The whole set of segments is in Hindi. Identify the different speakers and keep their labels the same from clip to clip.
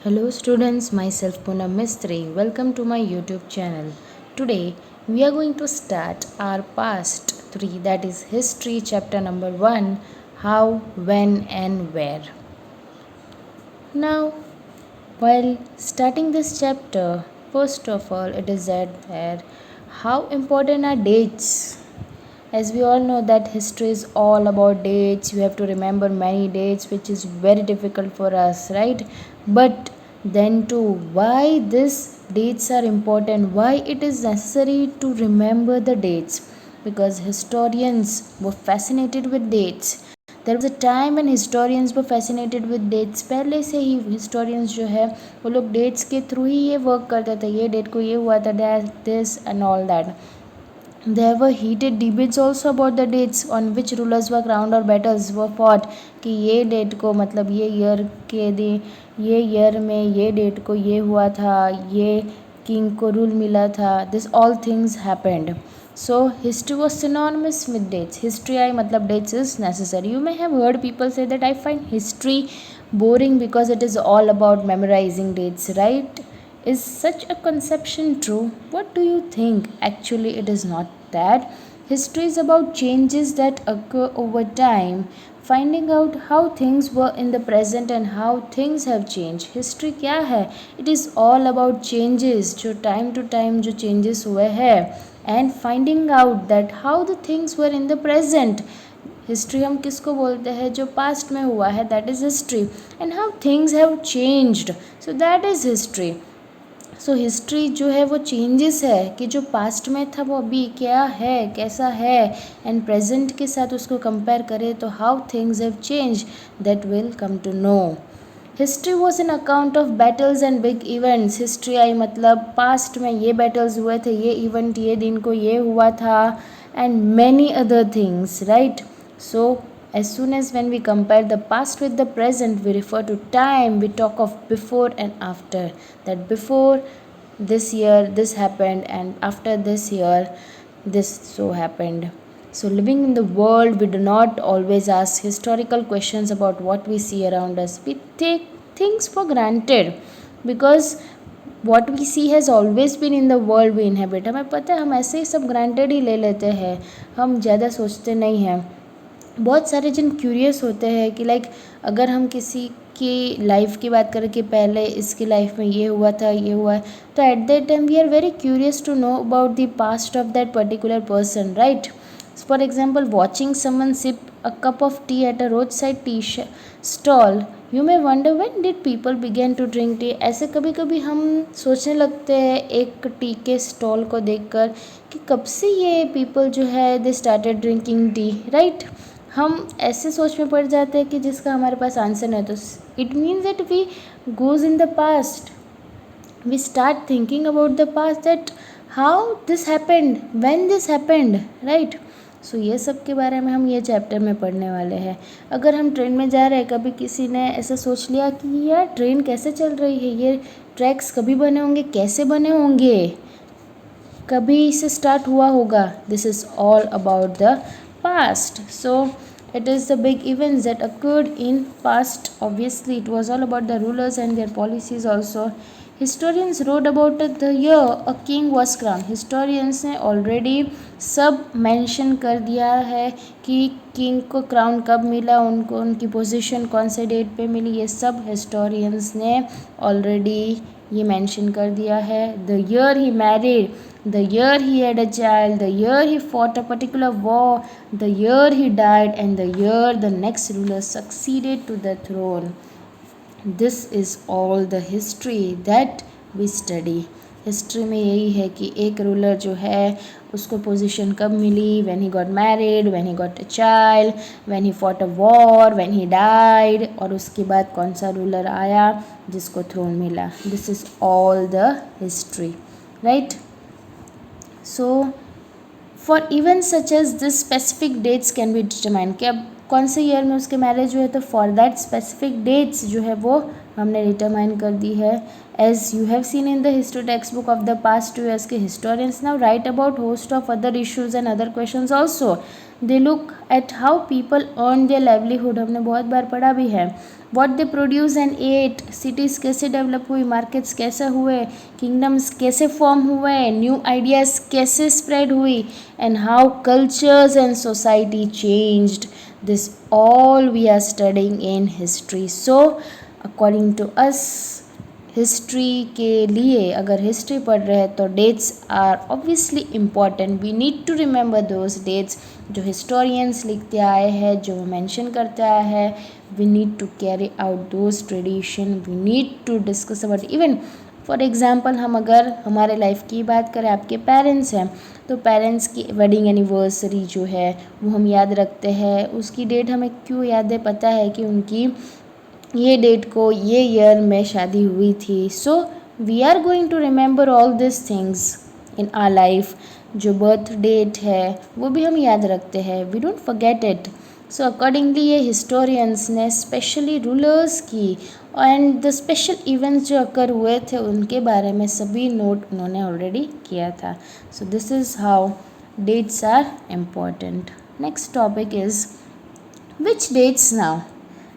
Speaker 1: Hello students, myself Poonam Mistry. Welcome to my YouTube channel. Today we are going to start our past 3, that is history chapter number 1, how, when and where. Now while starting this chapter, first of all it is said there how important are dates. As we all know that history is all about dates, you have to remember many dates, which is very difficult for us, right? But then too, why these dates are important, why it is necessary to remember the dates? Because historians were fascinated with dates. There was a time when historians were fascinated with dates. पहले से ही historians जो है वो लोग dates के थ्रू ही ये वर्क करते थे, ये डेट को ये हुआ था, this and all that. There were heated debates also about the dates on which rulers were crowned or battles were fought कि ये डेट को मतलब ये ईयर के दिन ये ईयर में ये डेट को ये हुआ था, ये किंग को रूल मिला था. This all things happened. So history was synonymous with dates. History I matlab dates is necessary. You may have heard people say that I find history boring because it is all about memorizing dates, right? Is such a conception true? What do you think? Actually, it is not that. History is about changes that occur over time, finding out how things were in the present and how things have changed. History क्या है? It is all about changes जो time to time जो changes हुए हैं and finding out that how the things were in the present. History हम किसको बोलते हैं? जो पास्ट में हुआ है, that is history. And how things have changed, so that is history. So history जो है वो चेंजेस है कि जो पास्ट में था वो अभी क्या है, कैसा है, एंड प्रेजेंट के साथ उसको कंपेयर करें तो how things have change, that will come to know. History was an account of battles and big events. History आई मतलब पास्ट में ये बैटल्स हुए थे, ये इवेंट ये दिन को ये हुआ था, and many other things, right. So as soon as when we compare the past with the present, we refer to time, we talk of before and after. That before this year this happened and after this year this so happened. So living in the world, we do not always ask historical questions about what we see around us. We take things for granted because what we see has always been in the world we inhabit. हमें पता है, हम ऐसे ही सब ग्रांटेड ही ले लेते हैं, हम ज़्यादा सोचते नहीं हैं. बहुत सारे जन क्यूरियस होते हैं कि लाइक अगर हम किसी की लाइफ की बात करें कि पहले इसकी लाइफ में ये हुआ था, ये हुआ है, तो at that time we are very curious to know about the past of that particular person, right. For example, watching someone sip a cup of tea at a road side tea stall, you may wonder when did people begin to drink tea. ऐसे कभी कभी हम सोचने लगते हैं एक टी के स्टॉल को देखकर कि कब से ये पीपल जो है they started drinking tea, right. हम ऐसे सोच में पड़ जाते हैं कि जिसका हमारे पास आंसर नहीं. तो it means that we goes in the past, we start thinking about the past, that how this happened, when this happened, right. So ये सब के बारे में हम ये चैप्टर में पढ़ने वाले हैं. अगर हम ट्रेन में जा रहे हैं, कभी किसी ने ऐसा सोच लिया कि यार ट्रेन कैसे चल रही है, ये ट्रैक्स कभी बने होंगे, कैसे बने होंगे, कभी इसे स्टार्ट हुआ होगा. This is all about the past. So it is the big events that occurred in past. Obviously it was all about the rulers and their policies also. Historians wrote about the year a king was crowned. Historians ने already सब mention कर दिया है कि king को crown कब मिला, उनको उनकी position कौन से date पे मिली, ये सब historians ने already ये mention कर दिया है. The year he married, the year he had a child, the year he fought a particular war, the year he died, and the year the next ruler succeeded to the throne. This is all the history that we study. History में यही है कि एक रूलर जो है उसको पोजीशन कब मिली, when he got married, when he got a child, when he fought a war, when he died, और उसके बाद कौन सा रूलर आया जिसको थ्रोन मिला. This is all the history, right. So for events such as this specific dates can be determined कि अब कौन से ईयर में उसके मैरिज हुए, तो फॉर दैट स्पेसिफिक डेट्स जो है वो हमने डिटरमाइन कर दी है. As you have seen in the history text book of the past 2 years के historians now write about host of other issues and other questions also. They look at how people earn their livelihood, हमने बहुत बार पढ़ा भी है. What they produce and eat, cities कैसे डेवलप हुई, मार्केट्स कैसे हुए, किंगडम्स कैसे फॉर्म हुए, न्यू आइडियाज़ कैसे स्प्रेड हुई, and how cultures and society changed. This all we are studying in history. So according to us, history के लिए अगर हिस्ट्री पढ़ रहे हैं तो dates are obviously important. We need to remember those dates जो हिस्टोरियंस लिखते आए हैं, जो मेंशन करते आए हैं. We need to carry out those tradition. We need to discuss about. Even for example, हम अगर हमारे लाइफ की बात करें, आपके पेरेंट्स हैं तो पेरेंट्स की वेडिंग एनिवर्सरी जो है वो हम याद रखते हैं. उसकी डेट हमें क्यों याद है? पता है कि उनकी ये डेट को ये ईयर में शादी हुई थी. So we are going to remember all this things in our life. जो बर्थ डेट है वो भी हम याद रखते हैं. We don't forget it. So accordingly ये हिस्टोरियंस ने स्पेशली रूलर्स की एंड द स्पेशल इवेंट्स जो अकर हुए थे उनके बारे में सभी नोट उन्होंने ऑलरेडी किया था. So this is how dates are important. Next topic is which dates now.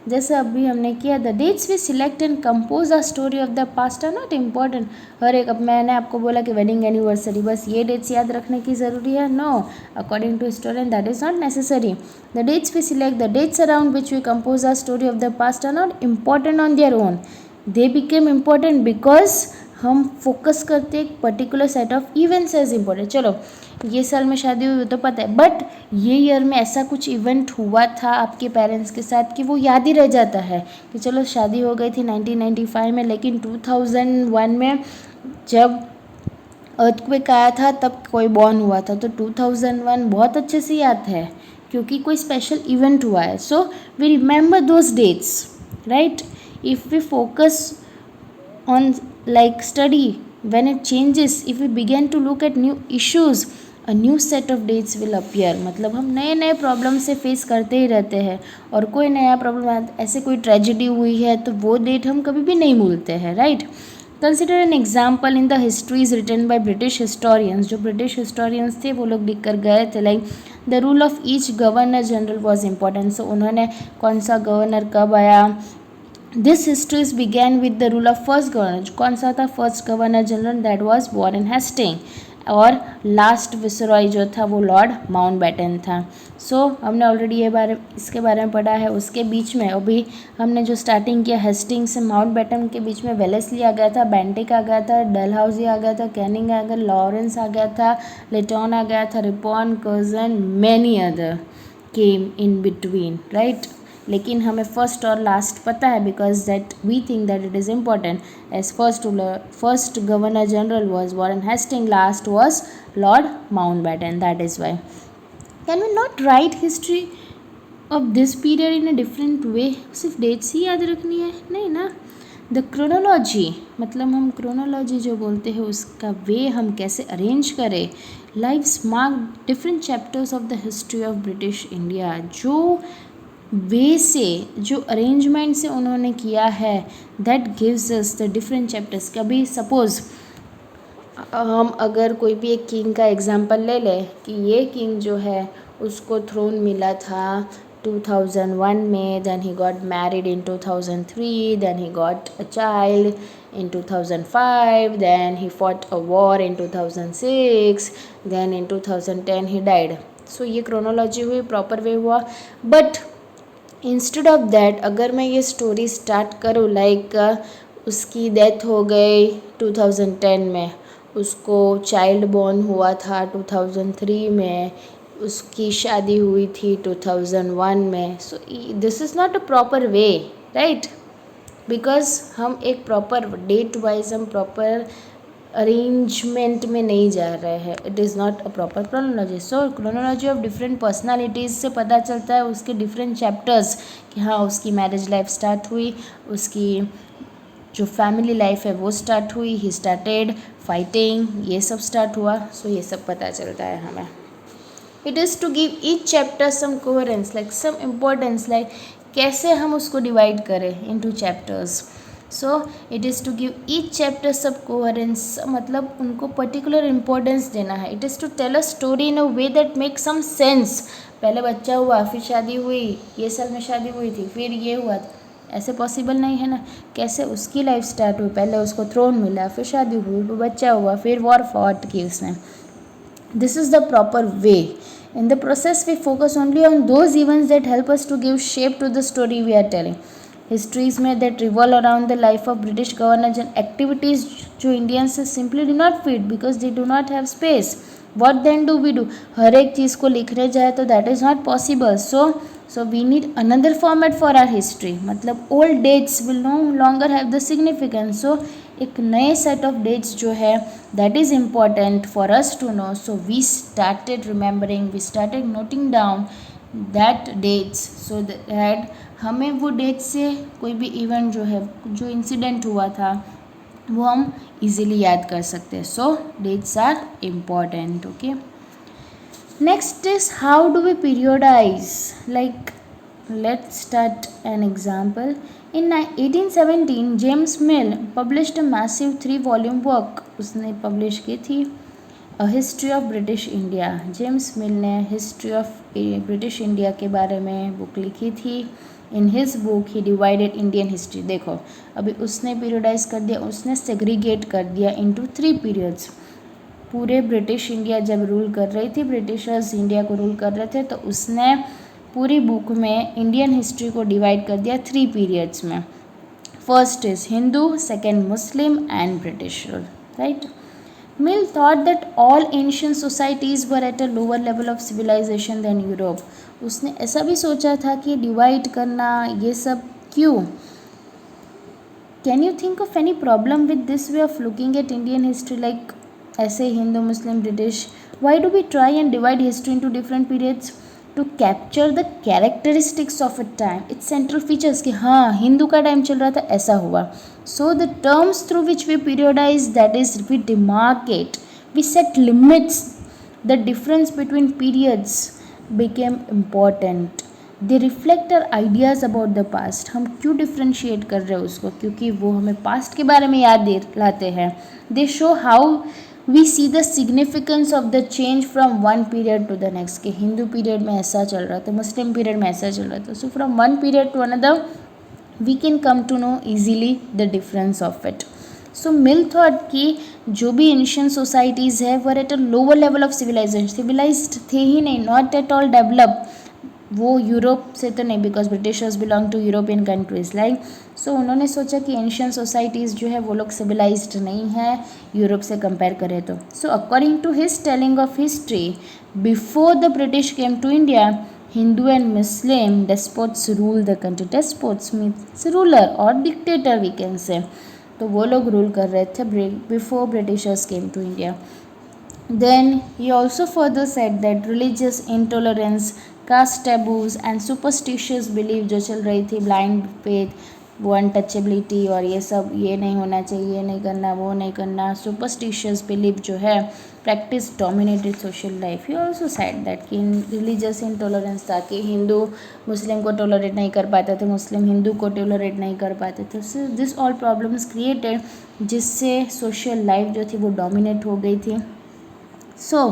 Speaker 1: जैसे अभी हमने किया, the dates we select and compose a story of the past are not important. हर एक, अब मैंने आपको बोला कि वेडिंग एनिवर्सरी, बस ये डेट्स याद रखने की ज़रूरी है? No, according to historian that is not necessary. The dates we select, the dates around which we compose a story of the past are not important on their own. They became important because हम फोकस करते एक particular set of events as important. चलो ये साल में शादी हुई तो पता है, बट ये ईयर में ऐसा कुछ इवेंट हुआ था आपके पेरेंट्स के साथ कि वो याद ही रह जाता है कि चलो शादी हो गई थी 1995 में, लेकिन 2001 में जब अर्थक्वेक आया था तब कोई बॉर्न हुआ था. तो 2001 बहुत अच्छे से याद है क्योंकि कोई स्पेशल इवेंट हुआ है. So we remember those dates, right. If we focus on like study when it changes, if we begin to look at new issues, a new set of dates will appear. मतलब हम नए नए प्रॉब्लम से फेस करते ही रहते हैं और कोई नया प्रॉब्लम, ऐसे कोई ट्रेजिडी हुई है तो वो डेट हम कभी भी नहीं भूलते हैं, right. Consider an example in the histories written by British historians. जो ब्रिटिश हिस्टोरियंस थे वो लोग लिख कर गए थे, like the rule of each governor general was important. So उन्होंने कौन सा गवर्नर कब आया. This histories began with the rule of first governor. कौन सा था first governor general? That was Warren Hasting. और लास्ट विसरॉय जो था वो लॉर्ड माउंटबेटन था. सो हमने ऑलरेडी इसके बारे में पढ़ा है. उसके बीच में अभी हमने जो स्टार्टिंग किया हेस्टिंग से माउंटबेटन के बीच में वेलेस्ली आ गया था, बेंटिक आ गया था, डलहाउजी आ गया था, कैनिंग आ गया, लॉरेंस आ गया था, लेटॉन आ गया था, Ripon, Curzon, many other came in between, right. लेकिन हमें फर्स्ट और लास्ट पता है because that we think that it is important. As first governor general was Warren Hasting, last was Lord Mountbatten. That is why. Can we not write history of this period in a different way? सिर्फ डेट्स ही याद रखनी है? नहीं ना. द क्रोनोलॉजी, मतलब हम क्रोनोलॉजी जो बोलते हैं उसका वे हम कैसे अरेंज करें. Lives mark different chapters of the history of British India. जो वे से, जो अरेंजमेंट से उन्होंने किया है, that gives us the different chapters. कभी सपोज हम अगर कोई भी एक किंग का एग्जांपल ले लें कि ये किंग जो है उसको थ्रोन मिला था 2001 में, then he got married in 2003, then he got a child in 2005, then he fought a war in 2006, then in 2010 he died. So ये क्रोनोलॉजी हुई, प्रॉपर वे हुआ. बट इंस्टेड ऑफ दैट अगर मैं ये स्टोरी स्टार्ट करूँ लाइक उसकी डेथ हो गई 2010 में, उसको चाइल्ड बॉर्न हुआ था 2003 में, उसकी शादी हुई थी 2001 में. सो this is not a proper way, right. Because हम एक प्रॉपर डेट वाइज हम प्रॉपर अरेंजमेंट में नहीं जा रहे हैं. It is not a proper chronology. So chronology of different personalities से पता चलता है उसके डिफरेंट चैप्टर्स कि हाँ उसकी मैरिज लाइफ स्टार्ट हुई, उसकी जो फैमिली लाइफ है वो स्टार्ट हुई, ही स्टार्टेड फाइटिंग, ये सब स्टार्ट हुआ. सो ये सब पता चलता है हमें. It is to give each chapter some coherence, like some importance, like कैसे हम उसको डिवाइड करें into chapters. So it is to give each chapter some coherence, मतलब उनको पर्टिकुलर इंपॉर्टेंस देना है. It is to tell a story in a way that make some sense. पहले बच्चा हुआ, फिर शादी हुई, ये साल में शादी हुई थी, फिर ये हुआ, ऐसे पॉसिबल नहीं है ना। कैसे उसकी लाइफ स्टार्ट हुई, पहले उसको थ्रोन मिला, फिर शादी हुई, फिर बच्चा हुआ, फिर वॉर फॉट की उसने। This is the proper way. In the process, we focus only on those events that help us to give shape to the story we are telling. Histories में that revolve around the life of British governors and activities जो Indians simply do not fit because they do not have space. What then do we do? हर एक चीज़ को लिखने जाए तो that is not possible. So we need another format for our history. मतलब old dates will no longer have the significance. So एक नए set of dates जो है that is important for us to know. So we started remembering, we started noting down that dates so that हमें वो डेट से कोई भी इवेंट जो है, जो इंसिडेंट हुआ था, वो हम इजीली याद कर सकते हैं. So dates are important. Okay, next is how do we periodise. Like let's start an example. In 1817, James Mill published a massive 3-volume work. उसने publish की थी A History of British India. James मिल ने हिस्ट्री ऑफ ब्रिटिश इंडिया के बारे में बुक लिखी थी. In his book he divided Indian history. देखो अभी उसने पीरियडाइज कर दिया, उसने सेग्रीगेट कर दिया इनटू 3 पीरियड्स. पूरे ब्रिटिश इंडिया जब रूल कर रही थी, ब्रिटिशर्स इंडिया को रूल कर रहे थे, तो उसने पूरी बुक में इंडियन हिस्ट्री को डिवाइड कर दिया 3 पीरियड्स में. First is Hindu, second Muslim and British rule. Right. Mill thought that all ancient societies were at a lower level of civilization than Europe. उसने ऐसा भी सोचा था कि डिवाइड करना ये सब क्यों. Can you think of any problem with this way of looking at Indian history. Like ऐसे Hindu, Muslim, British. Why do we try and divide history into different periods to capture the characteristics of a time, its central features कि हाँ हिंदू का टाइम चल रहा था, ऐसा हुआ. So the terms through which we periodize, that is we demarcate, we set limits, the difference between periods became important. They reflect our ideas about the past. हम क्यों डिफ्रेंशिएट कर रहे हैं उसको, क्योंकि वो हमें पास्ट के बारे में याद दिलाते हैं. They show how we see the significance of the change from one period to the next. कि हिंदू पीरियड में ऐसा चल रहा था, मुस्लिम पीरियड में ऐसा चल रहा था. So from one period to another we can come to know easily the difference of it. So Mill thought कि जो भी ancient societies है were at a lower level of civilization. civilized थे ही नहीं, not at all developed. वो यूरोप से तो नहीं, because Britishers belong to European countries. Like so उन्होंने सोचा कि एंशियंट सोसाइटीज़ जो है वो लोग सिविलाइज्ड नहीं है यूरोप से कंपेयर करें तो. So according to his telling of history, before the British came to India, Hindu and Muslim despots rule the country. Despots means ruler or dictator we can say. तो वो लोग रूल कर रहे थे before Britishers came to India. Then he also further said that religious intolerance, caste taboos and superstitious belief जो चल रही थी, blind faith, वो अनटचेबिलिटी और ये सब, ये नहीं होना चाहिए, ये नहीं करना, वो नहीं करना, सुपरस्टिशियस बिलीफ जो है, practice dominated social life. He also said that कि रिलीजियस इंटॉलरेंस था कि हिंदू मुस्लिम को टॉलरेट नहीं कर पाते थे, मुस्लिम हिंदू को टॉलरेट नहीं कर पाते थे. So this all problems created, जिससे सोशल लाइफ जो थी वो डोमिनेट हो गई थी. सो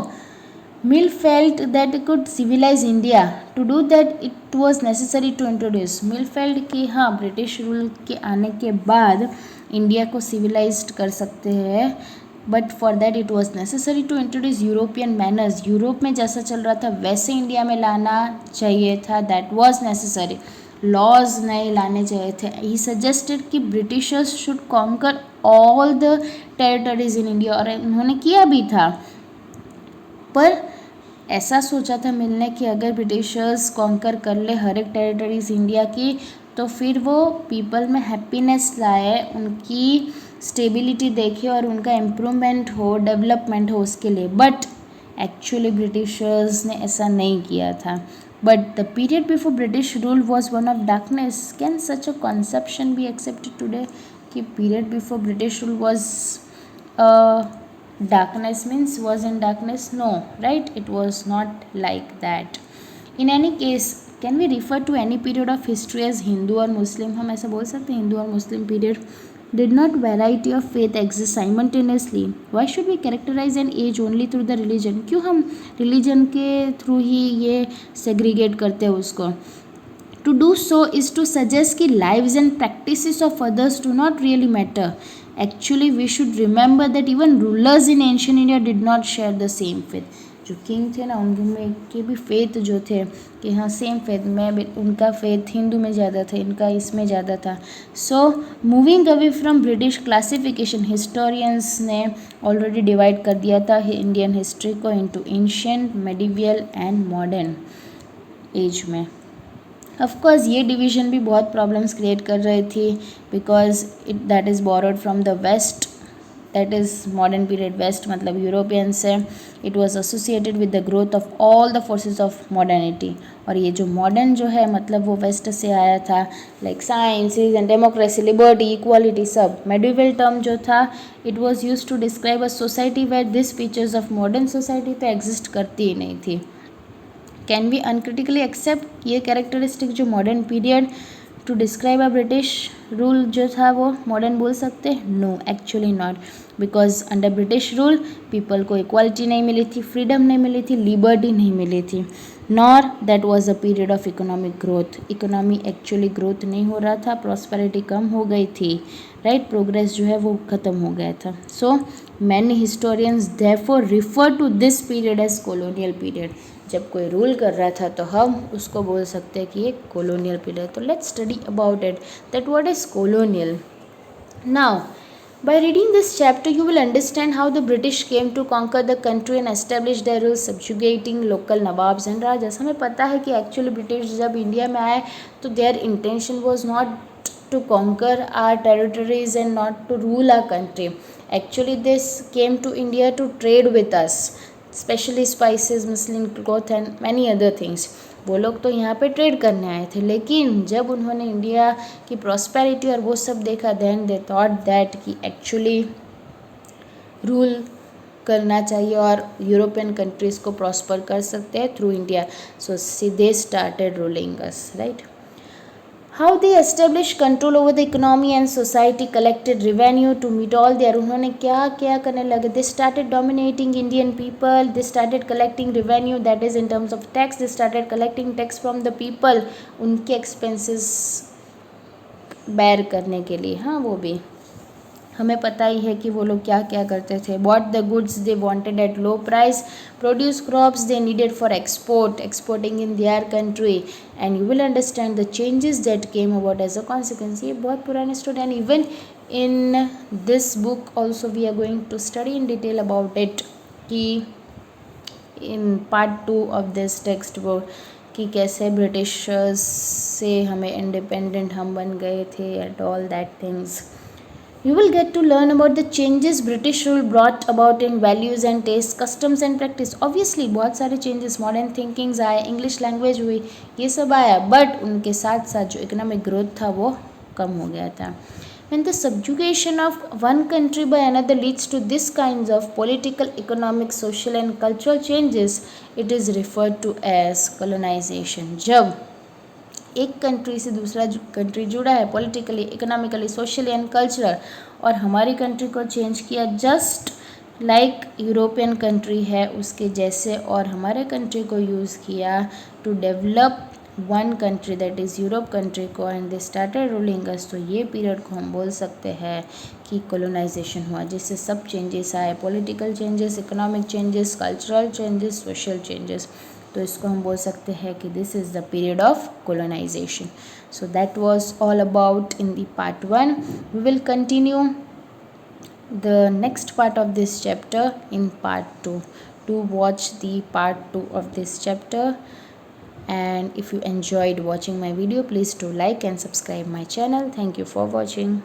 Speaker 1: Mill felt that it could civilize India. To do that, it was necessary to introduce. Mill felt कि हाँ ब्रिटिश रूल के आने के बाद इंडिया को civilized कर सकते हैं, but for that it was necessary to introduce European manners. Europe में जैसा चल रहा था वैसे इंडिया में लाना चाहिए था. That was necessary. लॉज नहीं लाने चाहिए थे. ही सजेस्टेड कि Britishers should conquer all the territories in India, और उन्होंने किया भी था. पर ऐसा सोचा था मिल ने कि अगर ब्रिटिशर्स कॉन्कर कर ले हर एक टेरिटरीज इंडिया की, तो फिर वो पीपल में हैप्पीनेस लाए, उनकी स्टेबिलिटी देखे और उनका इम्प्रूवमेंट हो, डेवलपमेंट हो उसके लिए. बट एक्चुअली ब्रिटिशर्स ने ऐसा नहीं किया था. But the period before British rule was one of darkness. Can such a conception be accepted today कि period before British rule was darkness means was in darkness? No, right? It was not like that. In any case, can we refer to any period of history as Hindu or Muslim? हम ऐसा बोल सकते हैं हिंदू और मुस्लिम period. Did not variety of faith exist simultaneously? Why should we characterize an age only through the religion? क्यों हम religion के थ्रू ही ये segregate करते हैं उसको? To do so is to suggest कि lives and practices of others do not really matter. Actually, we should remember that even rulers in ancient India did not share the same faith. जो किंग थे ना उनमें के भी फेथ जो थे कि हाँ सेम फेथ में उनका फेथ हिंदू में ज़्यादा था, इनका इसमें ज़्यादा था. So moving away from British classification, historians ने ऑलरेडी डिवाइड कर दिया था इंडियन हिस्ट्री को into ancient, medieval and modern age में. ऑफ कोर्स ये डिवीज़न भी बहुत प्रॉब्लम्स क्रिएट कर रही थी because it that is borrowed from the west, that is modern period. West मतलब यूरोपियन से. It was associated with the growth of all the forces of modernity. और ये जो मॉडर्न जो है मतलब वो वेस्ट से आया था, like science and democracy, liberty, equality सब. मेडिवल टर्म जो था it was use to describe a society where this features of modern society तो एग्जिस्ट करती ही नहीं थी. कैन वी अनक्रिटिकली एक्सेप्ट ये कैरेक्टरिस्टिक जो modern period to describe a British rule जो था वो मॉडर्न बोल सकते हैं? No, actually not. Because under British rule people को इक्वालिटी नहीं मिली थी, फ्रीडम नहीं मिली थी, लिबर्टी नहीं मिली थी. Nor that was a period of economic growth. Economy actually growth नहीं हो रहा था, प्रॉस्पेरिटी कम हो गई थी, राइट. प्रोग्रेस जो है वो ख़त्म हो गया था. So many historians therefore refer to this period as colonial period. जब कोई रूल कर रहा था तो हम उसको बोल सकते हैं कि ये कॉलोनियल पीरियड. तो let's study about it that what is colonial. Now by reading this chapter you will understand how the British came to conquer the country and establish their rule, subjugating local nawabs and rajas. हमें पता है कि एक्चुअली ब्रिटिश जब इंडिया में आए तो there intention was not to conquer our territories and not to rule our country. Actually this came to India to trade with us, especially spices, muslin cloth and many other things. वो लोग तो यहाँ पे ट्रेड करने आए थे, लेकिन जब उन्होंने इंडिया की प्रॉस्पेरिटी और वो सब देखा देन दे थॉट दैट कि एक्चुअली रूल करना चाहिए और यूरोपियन कंट्रीज़ को प्रॉस्पर कर सकते हैं through India. So they started ruling us, right. How they established control over the economy and society, collected revenue to meet all their. उन्होंने क्या क्या करने लगे. They started dominating Indian people. They started collecting revenue, that is in terms of tax. They started collecting tax from the people. उनके expenses bear करने के लिए. हाँ वो भी हमें पता ही है कि वो लोग क्या क्या करते थे. Bought the goods they wanted at low price, produce crops they needed for export, exporting in their country, and you will understand the changes that came about as a consequence. ये बहुत पुराने story and even in this book also we are going to study in detail about it कि in part 2 of this text book कि कैसे ब्रिटिशर्स से हमें इंडिपेंडेंट हम बन गए थे and all that things. You will get to learn about the changes British rule brought about in values and tastes, customs and practice. Obviously बहुत सारे changes, modern thinkings आए, English language हुई, ये सब आया, but उनके साथ साथ जो economic growth था वो कम हो गया था. When the subjugation of one country by another leads to this kinds of political, economic, social and cultural changes, it is referred to as colonization. जब एक कंट्री से दूसरा कंट्री जुड़ा है politically, economically, socially and cultural, और हमारी कंट्री को चेंज किया जस्ट लाइक यूरोपियन कंट्री है उसके जैसे, और हमारे कंट्री को यूज़ किया to develop one country that is Europe country को, and they started ruling us. तो ये पीरियड को हम बोल सकते हैं कि कॉलोनाइजेशन हुआ, जिससे सब चेंजेस आए, political changes, economic changes, cultural changes, social changes. तो इसको हम बोल सकते हैं कि this is the period of colonization. So that was all about in the part 1. We will continue the next part of this chapter in part 2. To watch the part 2 of this chapter, and if you enjoyed watching my video, please do like and subscribe my channel. Thank you for watching.